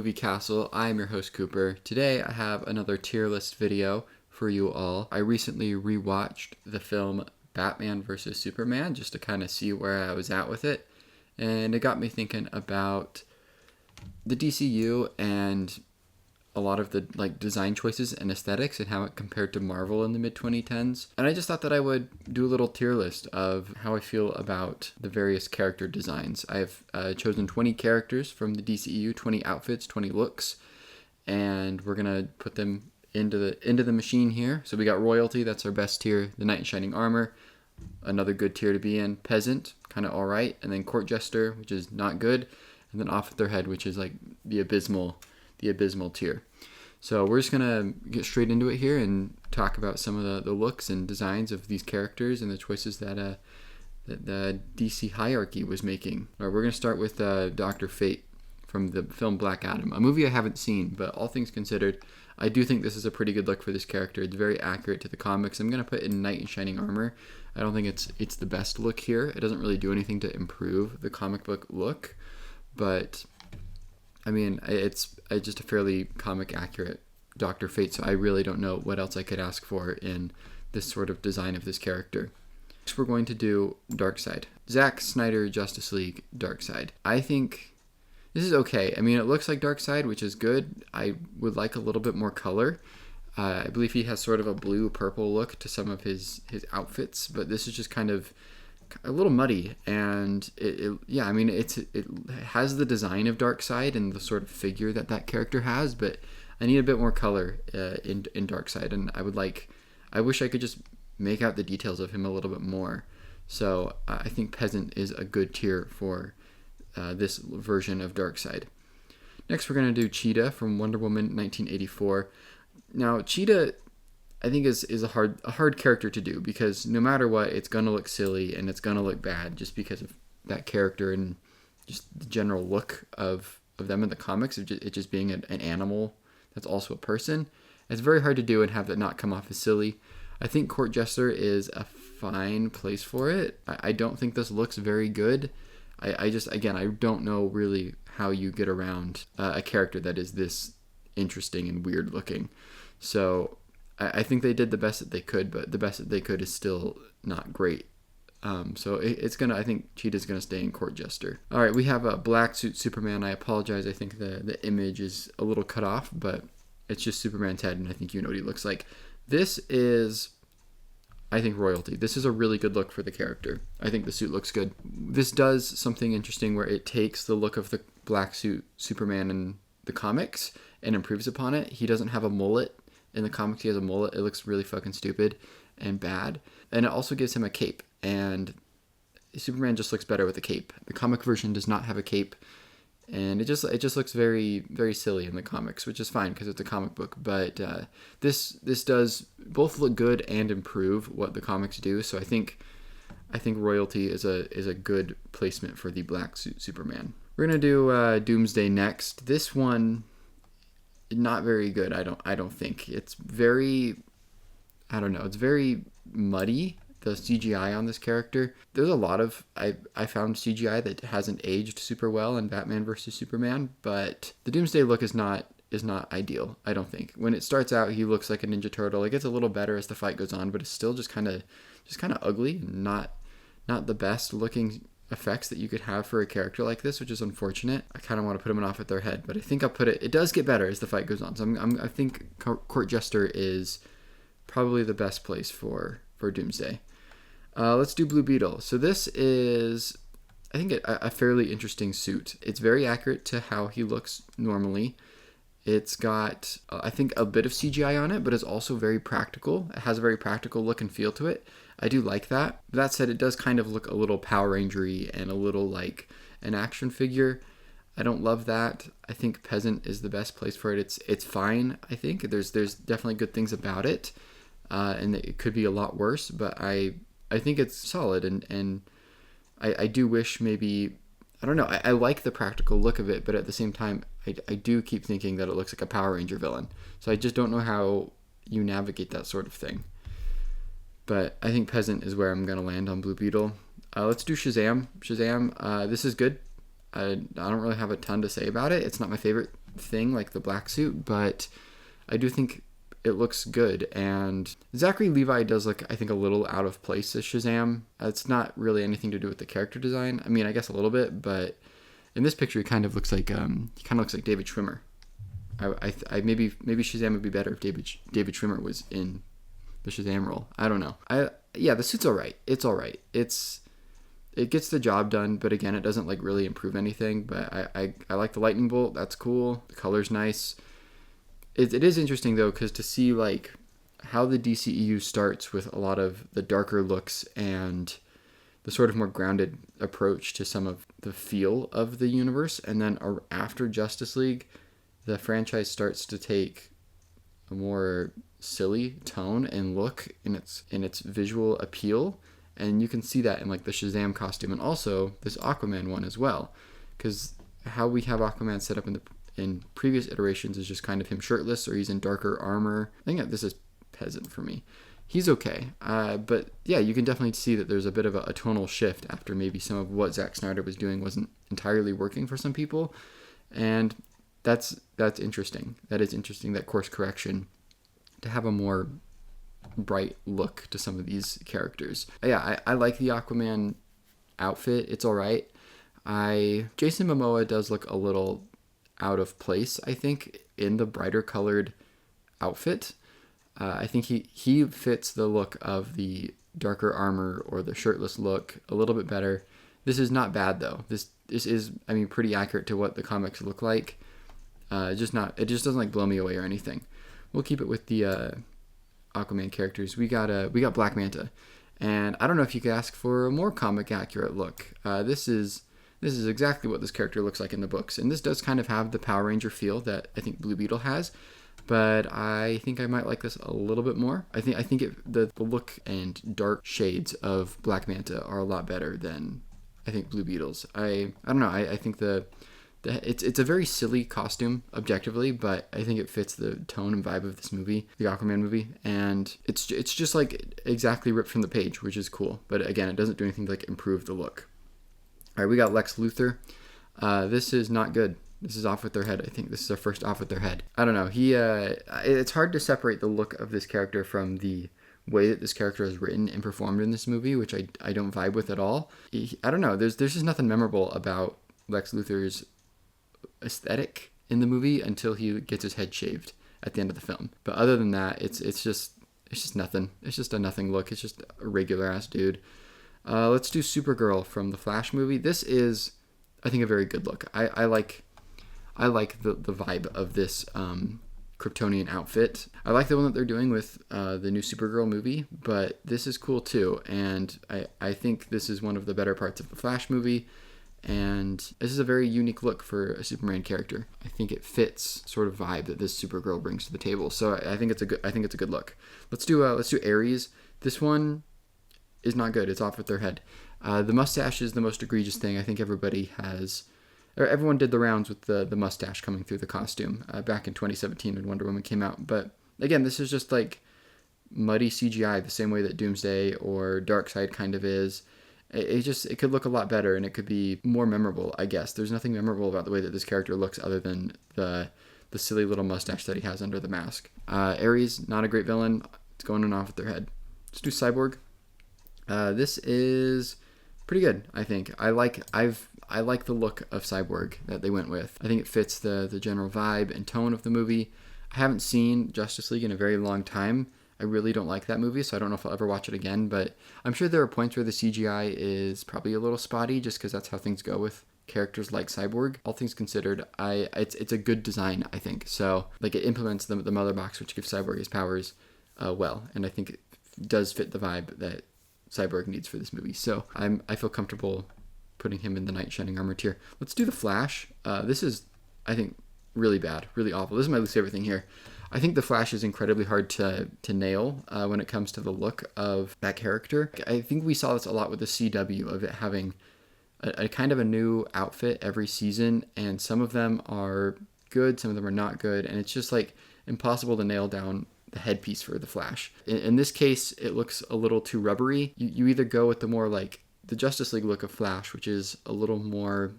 Movie Castle. I am your host Cooper. Today I have another tier list video for you all. I recently rewatched the film Batman vs. Superman just to kind of see where I was at with it. And it got me thinking about the DCEU and a lot of the design choices and aesthetics and how it compared to Marvel in the mid-2010s. And I just thought that I would do a little tier list of how I feel about the various character designs. I've chosen 20 characters from the DCEU, 20 outfits, 20 looks, and we're going to put them into the machine here. So we got Royalty, that's our best tier, the Knight in Shining Armor, another good tier to be in, Peasant, kind of all right, and then Court Jester, which is not good, and then Off with Their Head, which is like the abysmal tier. So we're just gonna get straight into it here and talk about some of the looks and designs of these characters and the choices that the DC hierarchy was making. All right, we're gonna start with Dr. Fate from the film Black Adam, a movie I haven't seen, but all things considered, I do think this is a pretty good look for this character. It's very accurate to the comics. I'm gonna put in Knight in Shining Armor. I don't think it's the best look here. It doesn't really do anything to improve the comic book look, but I mean, it's just a fairly comic accurate Dr. Fate, so I really don't know what else I could ask for in this sort of design of this character. Next, we're going to do Darkseid. Zack Snyder Justice League Darkseid. I think this is okay. I mean, it looks like Darkseid, which is good. I would like a little bit more color. I believe he has sort of a blue-purple look to some of his outfits, but this is just kind of a little muddy, and it has the design of Darkseid and the sort of figure that character has, but I need a bit more color in Darkseid, and I wish I could just make out the details of him a little bit more. So I think Peasant is a good tier for this version of Darkseid. Next, we're going to do Cheetah from Wonder Woman 1984. Now, Cheetah, I think is a hard character to do, because no matter what, it's gonna look silly and it's gonna look bad just because of that character and just the general look of them in the comics, of it just being an animal that's also a person. It's very hard to do and have that not come off as silly. I think Court Jester is a fine place for it. I don't think this looks very good. I don't know really how you get around a character that is this interesting and weird looking. So I think they did the best that they could, but the best that they could is still not great. So I think Cheetah's gonna stay in Court Jester. All right, we have a black suit Superman. I apologize. I think the image is a little cut off, but it's just Superman's head, and I think you know what he looks like. This is, I think, Royalty. This is a really good look for the character. I think the suit looks good. This does something interesting where it takes the look of the black suit Superman in the comics and improves upon it. He doesn't have a mullet. In the comics, he has a mullet. It looks really fucking stupid and bad. And it also gives him a cape. And Superman just looks better with a cape. The comic version does not have a cape. And it just looks very, very silly in the comics, which is fine because it's a comic book. But this does both look good and improve what the comics do. So I think Royalty is a good placement for the black suit Superman. We're gonna do Doomsday next. This one, not very good. I don't think it's very. I don't know. It's very muddy. The CGI on this character. There's a lot of I found CGI that hasn't aged super well in Batman vs Superman, but the Doomsday look is not ideal. I don't think. When it starts out, he looks like a Ninja Turtle. It gets a little better as the fight goes on, but it's still just kind of ugly and not the best looking effects that you could have for a character like this, which is unfortunate. I kind of want to put him in Off with Their Head, but I think I'll put it. It does get better as the fight goes on, so I think Court Jester is probably the best place for Doomsday. Let's do Blue Beetle. So this is, I think, a fairly interesting suit. It's very accurate to how he looks normally. It's got, I think, a bit of CGI on it, but it's also very practical. It has a very practical look and feel to it. I do like that. That said, it does kind of look a little Power Ranger-y and a little like an action figure. I don't love that. I think Peasant is the best place for it. It's fine, I think. There's definitely good things about it, and it could be a lot worse, but I think it's solid, and I do wish maybe, I don't know, I like the practical look of it, but at the same time, I do keep thinking that it looks like a Power Ranger villain. So I just don't know how you navigate that sort of thing. But I think Peasant is where I'm going to land on Blue Beetle. Let's do Shazam. This is good. I don't really have a ton to say about it. It's not my favorite thing, like the black suit, but I do think it looks good. And Zachary Levi does look, I think, a little out of place as Shazam. It's not really anything to do with the character design. I mean, I guess a little bit, but in this picture, he kind of looks like David Schwimmer. I maybe Shazam would be better if David Schwimmer was in the Shazam role. I don't know. The suit's all right. It's all right. It gets the job done, but again, it doesn't like really improve anything. But I like the lightning bolt. That's cool. The color's nice. It is interesting though, because to see like how the DCEU starts with a lot of the darker looks and the sort of more grounded approach to some of the feel of the universe, and then after Justice League, the franchise starts to take a more silly tone and look in its visual appeal, and you can see that in like the Shazam costume and also this Aquaman one as well, because how we have Aquaman set up in previous iterations is just kind of him shirtless, or he's in darker armor. I think this is peasant for me. He's okay, but yeah, you can definitely see that there's a bit of a tonal shift after maybe some of what Zack Snyder was doing wasn't entirely working for some people, and that's interesting. That is interesting, that course correction, to have a more bright look to some of these characters. Yeah, I like the Aquaman outfit. It's all right. Jason Momoa does look a little out of place, I think, in the brighter colored outfit. I think he fits the look of the darker armor or the shirtless look a little bit better. This is not bad though. This is, I mean, pretty accurate to what the comics look like. It just doesn't like blow me away or anything. We'll keep it with the Aquaman characters. We got Black Manta, and I don't know if you could ask for a more comic accurate look. This is exactly what this character looks like in the books, and this does kind of have the Power Ranger feel that I think Blue Beetle has, but I think I might like this a little bit more. I think the look and dark shades of Black Manta are a lot better than I think Blue Beetle's. I don't know. I think it's a very silly costume objectively, but I think it fits the tone and vibe of this movie, the Aquaman movie, and it's just like exactly ripped from the page, which is cool. But again, it doesn't do anything to like improve the look. All right, we got Lex Luthor. This is not good. This is off with their head. I think this is our first off with their head. I don't know. It's hard to separate the look of this character from the way that this character is written and performed in this movie, which I don't vibe with at all. I don't know. There's just nothing memorable about Lex Luthor's aesthetic in the movie until he gets his head shaved at the end of the film. But other than that, it's just nothing. It's just a nothing look. It's just a regular ass dude. Let's do Supergirl from the Flash movie. This is, I think, a very good look. I like the vibe of this Kryptonian outfit. I like the one that they're doing with the new Supergirl movie, but this is cool too. And I think this is one of the better parts of the Flash movie. And this is a very unique look for a Superman character. I think it fits sort of vibe that this Supergirl brings to the table. So I think it's a good look. Let's do Ares. This one is not good. It's off with their head. The mustache is the most egregious thing. I think everyone did the rounds with the mustache coming through the costume back in 2017 when Wonder Woman came out. But again, this is just like muddy CGI, the same way that Doomsday or Darkseid kind of is. It could look a lot better, and it could be more memorable, I guess. There's nothing memorable about the way that this character looks other than the silly little mustache that he has under the mask. Ares, not a great villain. It's going on off with their head. Let's do Cyborg. This is pretty good, I think. I like the look of Cyborg that they went with. I think it fits the general vibe and tone of the movie. I haven't seen Justice League in a very long time. I really don't like that movie, so I don't know if I'll ever watch it again, but I'm sure there are points where the CGI is probably a little spotty just because that's how things go with characters like Cyborg. All things considered, it's a good design, I think. So like it implements the mother box, which gives Cyborg his powers well, and I think it does fit the vibe that Cyborg needs for this movie. So I feel comfortable putting him in the Night Shining armor tier. Let's do the Flash. This is, I think, really bad, really awful. This is my least favorite thing here. I think the Flash is incredibly hard to nail when it comes to the look of that character. I think we saw this a lot with the CW of it having a kind of a new outfit every season, and some of them are good, some of them are not good, and it's just like impossible to nail down the headpiece for the Flash. In this case, it looks a little too rubbery. You either go with the more like the Justice League look of Flash, which is a little more,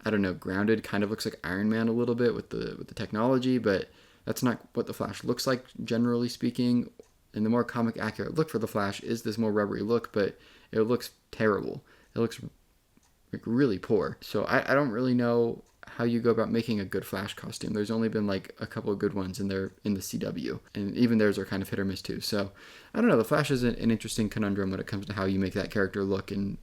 I don't know, grounded. Kind of looks like Iron Man a little bit with the technology, but that's not what the Flash looks like, generally speaking. And the more comic accurate look for the Flash is this more rubbery look, but it looks terrible. It looks like really poor. So I don't really know how you go about making a good Flash costume. There's only been like a couple of good ones in the CW, and even theirs are kind of hit or miss too. So I don't know. The Flash is an interesting conundrum when it comes to how you make that character look and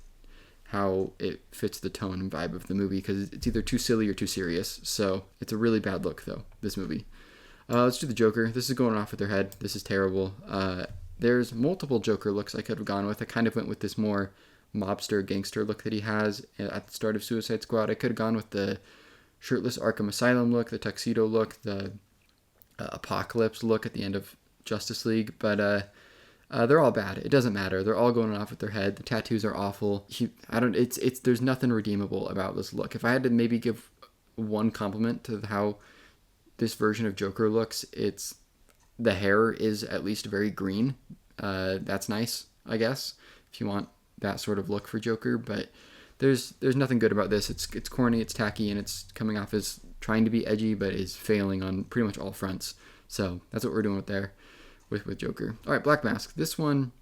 how it fits the tone and vibe of the movie, because it's either too silly or too serious. So it's a really bad look though, this movie. Let's do the Joker. This is going off with their head. This is terrible. There's multiple Joker looks I could have gone with. I kind of went with this more mobster gangster look that he has at the start of Suicide Squad. I could have gone with the shirtless Arkham Asylum look, the tuxedo look, the Apocalypse look at the end of Justice League, but they're all bad. It doesn't matter. They're all going off with their head. The tattoos are awful. There's nothing redeemable about this look. If I had to maybe give one compliment to how this version of Joker looks, it's the hair is at least very green. That's nice, I guess, if you want that sort of look for Joker, but there's nothing good about this. It's corny, it's tacky, and it's coming off as trying to be edgy, but is failing on pretty much all fronts. So that's what we're doing with Joker. All right, Black Mask. This one's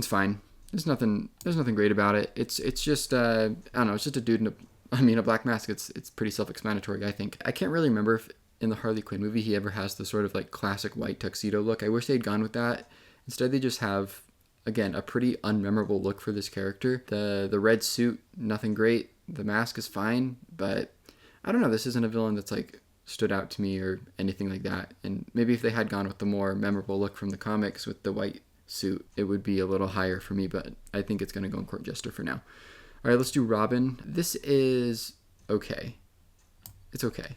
fine. There's nothing great about it. It's just I don't know. It's just a dude in a black mask. It's pretty self-explanatory, I think. I can't really remember if in the Harley Quinn movie he ever has the sort of like classic white tuxedo look. I wish they'd gone with that. Instead, they just have, again, a pretty unmemorable look for this character. The red suit, nothing great. The mask is fine, but I don't know. This isn't a villain that's like stood out to me or anything like that. And maybe if they had gone with the more memorable look from the comics with the white suit, it would be a little higher for me, but I think it's going to go in Court Jester for now. All right, let's do Robin. This is okay. It's okay.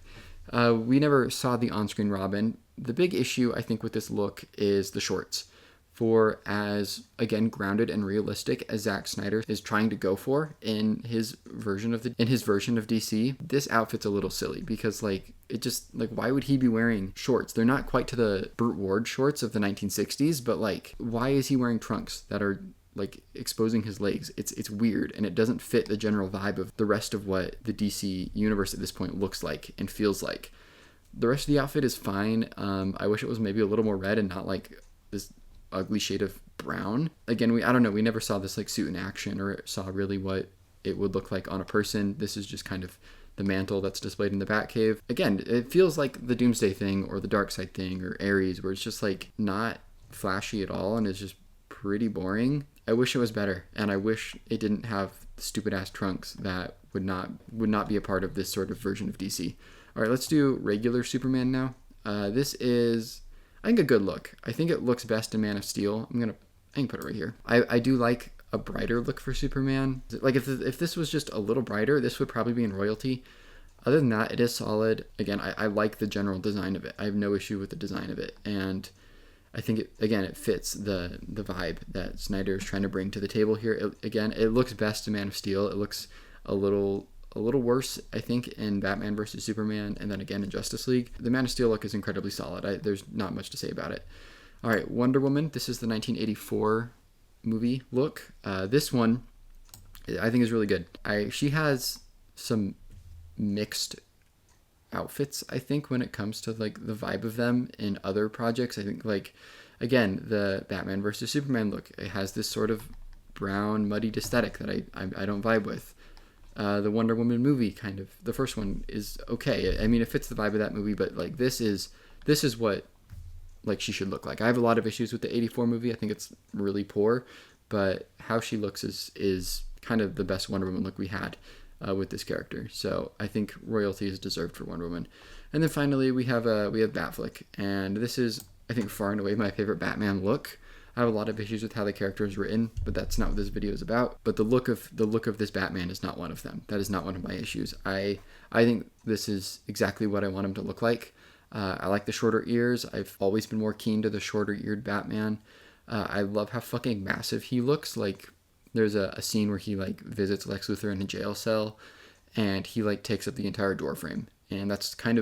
We never saw the on-screen Robin. The big issue, I think, with this look is the shorts. For as, again, grounded and realistic as Zack Snyder is trying to go for in his version of DC, this outfit's a little silly because, like, it just, like, why would he be wearing shorts? They're not quite to the Burt Ward shorts of the 1960s, but, like, why is he wearing trunks that are like exposing his legs? It's weird, and it doesn't fit the general vibe of the rest of what the DC universe at this point looks like and feels like. The rest of the outfit is fine. I wish it was maybe a little more red and not like this ugly shade of brown. Again, I don't know, we never saw this like suit in action or saw really what it would look like on a person. This is just kind of the mantle that's displayed in the Batcave. Again, it feels like the Doomsday thing or the Darkseid thing or Ares, where it's just like not flashy at all and it's just pretty boring. I wish it was better, and I wish it didn't have stupid ass trunks that would not be a part of this sort of version of DC. All right, let's do regular Superman now. This is, I think, a good look. I think it looks best in Man of Steel. I can put it right here. I do like a brighter look for Superman. Like if this was just a little brighter, this would probably be in Royalty. Other than that, it is solid. Again, I like the general design of it. I have no issue with the design of it, and I think it fits the vibe that Snyder is trying to bring to the table here. It looks best in Man of Steel. It looks a little worse, I think, in Batman versus Superman, and then again in Justice League. The Man of Steel look is incredibly solid. There's not much to say about it. All right, Wonder Woman. This is the 1984 movie look. This one I think is really good. She has some mixed outfits, I think, when it comes to like the vibe of them in other projects. I think, like, again, the Batman versus Superman look, it has this sort of brown muddied aesthetic that I don't vibe with. The Wonder Woman movie, kind of, the first one is okay. I mean, it fits the vibe of that movie, but like this is what like she should look like. I have a lot of issues with the 84 movie. I think it's really poor, but how she looks is kind of the best Wonder Woman look we had with this character. So I think Royalty is deserved for Wonder Woman. And then finally we have Batfleck, and this is, I think, far and away my favorite Batman look. I have a lot of issues with how the character is written, but that's not what this video is about. But the look of this Batman is not one of them. That is not one of my issues. I think this is exactly what I want him to look like. I like the shorter ears. I've always been more keen to the shorter eared Batman. I love how fucking massive he looks. Like, there's a scene where he like visits Lex Luthor in a jail cell, and he like takes up the entire door frame, and that is kind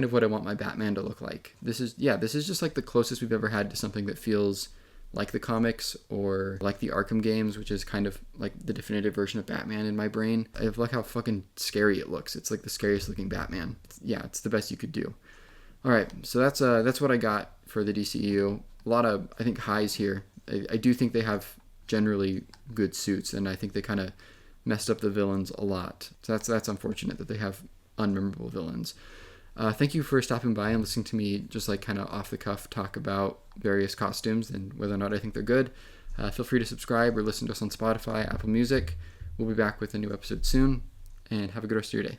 of what I want my Batman to look like. This is just like the closest we've ever had to something that feels like the comics or like the Arkham games, which is kind of like the definitive version of Batman in my brain. I like how fucking scary it looks. It's like the scariest looking Batman. Yeah, it's the best you could do. All right, so that's what I got for the DCEU. A lot of, I think, highs here. I do think they have generally good suits, and I think they kind of messed up the villains a lot. So that's unfortunate that they have unmemorable villains. Thank you for stopping by and listening to me just like kind of off the cuff talk about various costumes and whether or not I think they're good. Feel free to subscribe or listen to us on Spotify, Apple Music. We'll be back with a new episode soon, and have a good rest of your day.